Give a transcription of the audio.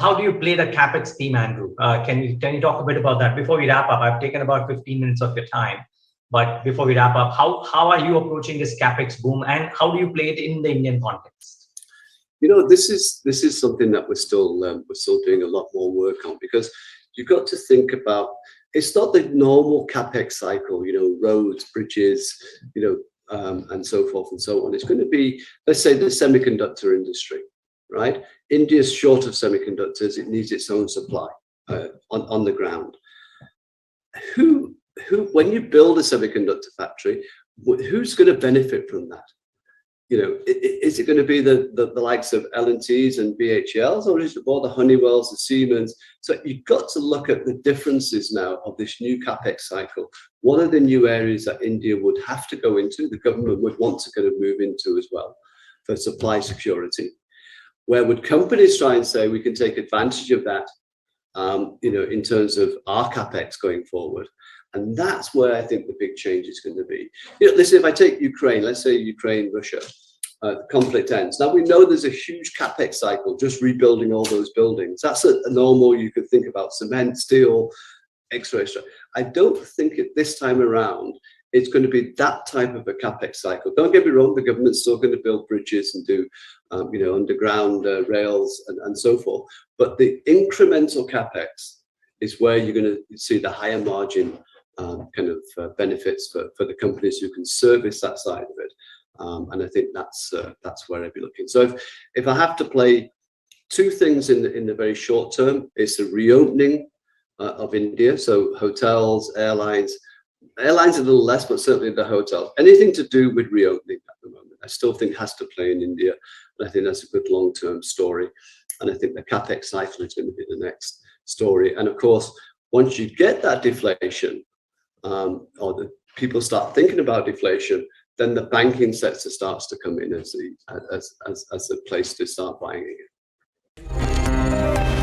how do you play the Capex theme, Andrew? Can you talk a bit about that before we wrap up? I've taken about 15 minutes of your time, but before we wrap up, how are you approaching this Capex boom, and how do you play it in the Indian context? This is something that we're still doing a lot more work on, because you've got to think about, it's not the normal Capex cycle, roads, bridges, and so forth and so on. It's going to be, let's say, the semiconductor industry, right? India's short of semiconductors. It needs its own supply on the ground. When you build a semiconductor factory, who's going to benefit from that? Is it going to be the likes of L&Ts and BHLs, or is it more the Honeywells, the Siemens? So you've got to look at the differences now of this new Capex cycle. What are the new areas that India would have to go into, the government would want to kind of move into as well for supply security? Where would companies try and say we can take advantage of that, in terms of our Capex going forward? And that's where I think the big change is going to be. Listen, if I take Ukraine, let's say Ukraine, Russia, the conflict ends. Now we know there's a huge Capex cycle, just rebuilding all those buildings. That's a normal, you could think about cement, steel, extra. I don't think this time around, it's going to be that type of a Capex cycle. Don't get me wrong, the government's still going to build bridges and do, underground rails and so forth. But the incremental Capex is where you're going to see the higher margin benefits for the companies who can service that side of it, and I think that's where I'd be looking. So if I have to play two things in the very short term, it's the reopening of India, so hotels, airlines a little less, but certainly the hotels. Anything to do with reopening at the moment, I still think has to play in India, and I think that's a good long-term story. And I think the Capex cycle is going to be the next story. And of course, once you get that deflation, or the people start thinking about deflation, then the banking sector starts to come in as the place to start buying again.